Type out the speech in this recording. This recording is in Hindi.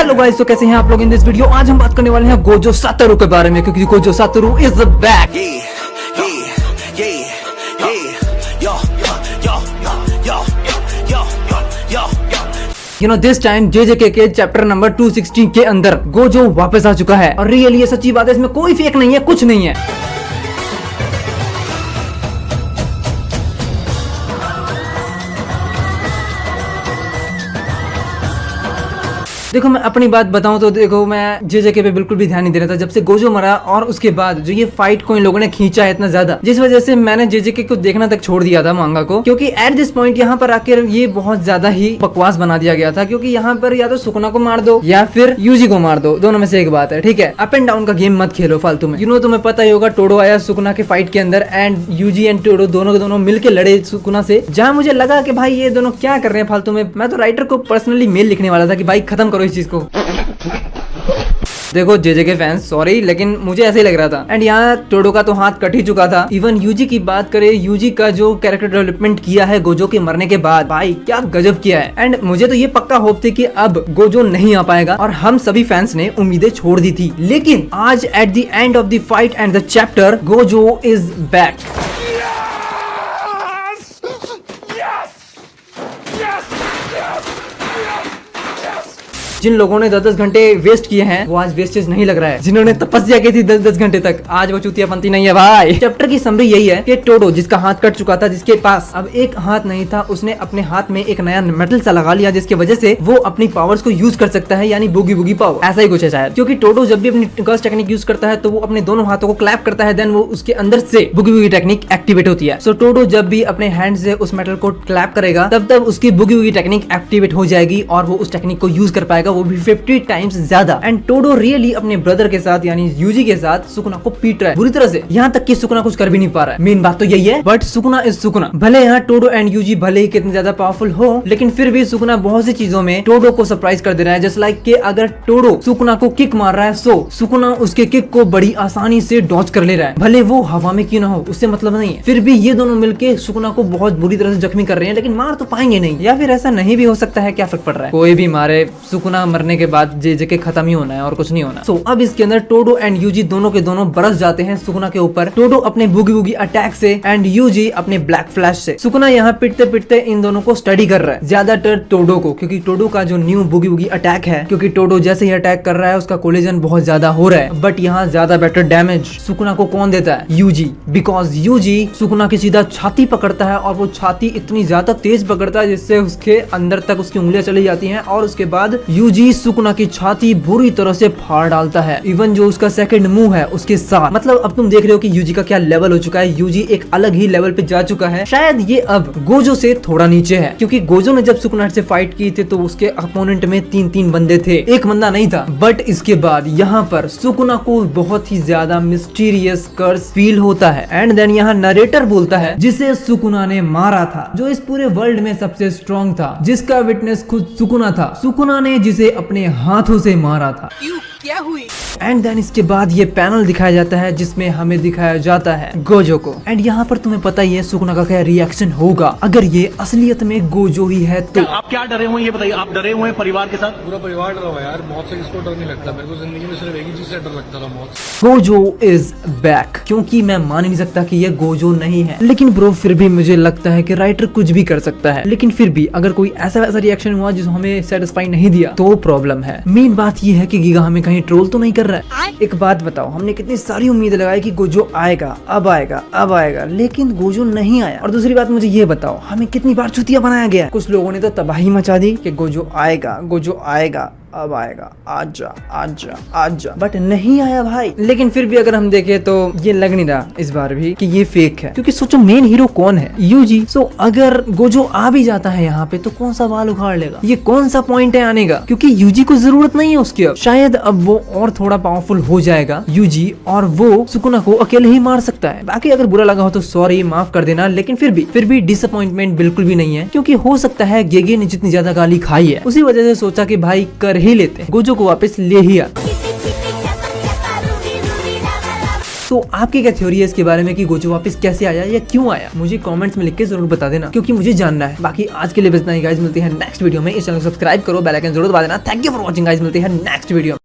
हेलो गाइस, तो कैसे हैं आप लोग इन दिस वीडियो। आज हम बात करने वाले हैं गोजो सातोरू के बारे में, क्योंकि Gojo Satoru is back. This time जेजेके के चैप्टर नंबर 216 के अंदर गोजो वापस आ चुका है। और रियली ये सच्ची बात है, इसमें कोई फेक नहीं है, कुछ नहीं है। देखो मैं अपनी बात बताऊं तो देखो, मैं जेजेके पे बिल्कुल भी ध्यान नहीं दे रहा था जब से गोजो मरा। और उसके बाद जो ये फाइट को इन लोगों ने खींचा है इतना ज्यादा, जिस वजह से मैंने जेजेके को देखना तक छोड़ दिया था मांगा को। क्योंकि एट दिस पॉइंट यहाँ पर आकर ये बहुत ज्यादा ही बकवास बना दिया गया था। क्योंकि यहाँ पर या तो सुकुना को मार दो या फिर यूजी को मार दो, दोनों में से एक बात है, ठीक है। अप एंड डाउन का गेम मत खेलो फालतू में। तुम्हें पता ही होगा, टोडो आया सुकुना के फाइट के अंदर एंड यूजी एंड टोडो दोनों के दोनों मिलकर लड़े सुकुना से। जहाँ मुझे लगा कि भाई ये दोनों क्या कर रहे हैं फालतू में। मैं तो राइटर को पर्सनली मेल लिखने वाला था कि भाई खत्म करो इस चीज को। देखो जेजेके फैंस सॉरी, लेकिन मुझे ऐसे ही लग रहा था। एंड यहाँ टोडो का तो हाथ कट ही चुका था। इवन यूजी की बात करें, यूजी का जो कैरेक्टर डेवलपमेंट किया है गोजो के मरने के बाद, भाई क्या गजब किया है। एंड मुझे तो ये पक्का होप थी कि अब गोजो नहीं आ पाएगा, और हम सभी फैंस ने उम्मीदें छोड़ दी थी। लेकिन आज at the end of the fight and the chapter, Gojo is back. जिन लोगों ने 10-10 घंटे वेस्ट किए हैं वो आज वेस्टेज नहीं लग रहा है। जिन्होंने तपस्या की थी 10-10 घंटे तक, आज वो चूतियापंती नहीं है भाई। चैप्टर की समरी यही है कि टोडो जिसका हाथ कट चुका था, जिसके पास अब एक हाथ नहीं था, उसने अपने हाथ में एक नया मेटल सा लगा लिया, जिसकी वजह से वो अपनी पावर्स को यूज कर सकता है, यानी बुगी बुगी पावर, ऐसा ही कुछ है शायद। क्योंकि टोडो जब भी अपनी कर्स टेक्निक यूज करता है तो वो अपने दोनों हाथों को क्लैप करता है, देन वो उसके अंदर से बुगी बुगी टेक्निक एक्टिवेट होती है। सो टोडो जब भी अपने हैंड से उस मेटल को क्लैप करेगा तब उसकी बुगी बुगी टेक्निक एक्टिवेट हो जाएगी और वो उस टेक्निक को यूज कर पाएगा, वो भी 50 टाइम्स ज्यादा। एंड टोडो रियली अपने ब्रदर के साथ यानी यूजी के साथ सुकुना को पीट रहा है बुरी तरह से, यहाँ तक कि सुकुना कुछ कर भी नहीं पा रहा है। मेन बात तो यही है, बट सुकुना इज सुकुना। भले यहाँ टोडो एंड यूजी भले ही कितने ज्यादा पावरफुल हो, लेकिन फिर भी सुकुना बहुत सी चीजों में टोडो को सरप्राइज कर दे रहा है। जस्ट लाइक कि अगर टोडो सुकुना को किक मार रहा है, सो सुकुना उसके किक को बड़ी आसानी से डॉज कर ले रहा है, भले वो हवा में क्यों ना हो, उससे मतलब नहीं है। फिर भी ये दोनों मिलके सुकुना को बहुत बुरी तरह से जख्मी कर रहे हैं, लेकिन मार तो पाएंगे नहीं। या फिर ऐसा नहीं भी हो सकता है, क्या फर्क पड़ रहा है, कोई भी मारे, सुकुना मरने के बाद जेजेके खत्म ही होना है और कुछ नहीं होना। सो अब इसके अंदर टोडो एंड यूजी दोनों के दोनों बरस जाते हैं सुकुना के ऊपर। टोडो अपने बुगी बुगी अटैक से एंड यूजी अपने ब्लैक फ्लैश से। सुकुना यहाँ पिटते पिटते इन दोनों को स्टडी कर रहा है, ज्यादातर टोडो को, क्योंकि टोडो का जो न्यू बुगी बुगी अटैक है, क्योंकि टोडो जैसे ही अटैक कर रहा है उसका कोलिजन बहुत ज्यादा हो रहा है, बट यहाँ ज्यादा बेटर डैमेज सुकुना को कौन देता है? यूजी। बिकॉज यूजी सुकुना की सीधा छाती पकड़ता है, और वो छाती इतनी ज्यादा तेज पकड़ता है जिससे उसके अंदर तक उसकी उंगलियां चली जाती हैं, और उसके बाद यूजी सुकुना की छाती बुरी तरह से फाड़ डालता है। इवन जो उसका सेकंड मूव है उसके साथ, मतलब अब तुम देख रहे हो कि यूजी का क्या लेवल हो चुका है। यूजी एक अलग ही लेवल पे जा चुका है। शायद ये अब गोजो से थोड़ा नीचे है, क्योंकि गोजो ने जब सुकुना से फाइट की थी तो उसके अपोनेंट में 3-3 बंदे थे, एक बंदा नहीं था। बट इसके बाद यहाँ पर सुकुना को बहुत ही ज्यादा मिस्टीरियस कर्स फील होता है। एंड देन यहाँ नरेटर बोलता है जिसे सुकुना ने मारा था, जो इस पूरे वर्ल्ड में सबसे स्ट्रॉन्ग था, जिसका विटनेस खुद सुकुना था, सुकुना ने जिसे अपने हाथों से मारा था। क्या हुई? एंड देन इसके बाद ये पैनल दिखाया जाता है जिसमें हमें दिखाया जाता है गोजो को। एंड यहाँ पर तुम्हें पता ही है सुकुना का क्या रिएक्शन होगा अगर ये असलियत में गोजो ही है तो। आप क्या डरे हुए ये बताइए, आप डरे हुए हैं परिवार के साथ? पूरा परिवार डरा हुआ है यार, मौत से किसको डर नहीं लगता। मेरे को जिंदगी में सिर्फ एक ही चीज से डर लगता था, मौत। गोजो इज बैक, क्योंकि मैं मान ही नहीं सकता कि ये गोजो नहीं है। लेकिन ब्रो फिर भी मुझे लगता है कि राइटर कुछ भी कर सकता है, लेकिन फिर भी अगर कोई ऐसा वैसा रिएक्शन हुआ जो हमें सेटिस्फाई नहीं दिया तो प्रॉब्लम है। मेन बात ये है कि गीगा हमें कहीं ट्रोल तो नहीं कर रहा है। एक बात बताओ, हमने कितनी सारी उम्मीद लगाई कि गोजो आएगा, अब आएगा, अब आएगा, लेकिन गोजो नहीं आया। और दूसरी बात मुझे ये बताओ, हमें कितनी बार चुतिया बनाया गया। कुछ लोगों ने तो तबाही मचा दी कि गोजो आएगा, गोजो आएगा, अब आएगा, आजा आजा आजा, बट नहीं आया भाई। लेकिन फिर भी अगर हम देखें तो ये लग नहीं रहा इस बार भी कि ये फेक है, क्योंकि सोचो मेन हीरो कौन है? यूजी। सो अगर गोजो आ भी जाता है यहाँ पे तो कौन सा बाल उखाड़ लेगा? ये कौन सा पॉइंट है आने का? क्योंकि यूजी को जरूरत नहीं है उसकी अब। शायद अब वो और थोड़ा पावरफुल हो जाएगा यूजी, और वो सुकुना को अकेले ही मार सकता है। बाकी अगर बुरा लगा हो तो सॉरी, माफ कर देना। लेकिन फिर भी डिसअपॉइंटमेंट बिल्कुल भी नहीं है, क्योंकि हो सकता है गेगे ने जितनी ज्यादा गाली खाई है उसी वजह से सोचा कि भाई कर ही लेते, गोजो को वापस ले ही आ। तो आपकी क्या थ्योरी है इसके बारे में कि गोजो वापस कैसे आया या क्यों आया, मुझे कमेंट्स में लिख के जरूर बता देना, क्योंकि मुझे जानना है। बाकी आज के लिए बस इतना ही गाइस, मिलते हैं नेक्स्ट वीडियो में। इस चैनल को सब्सक्राइब करो, बेल आइकन जरूर दबा देना। Thank you for watching guys, मिलते हैं नेक्स्ट वीडियो।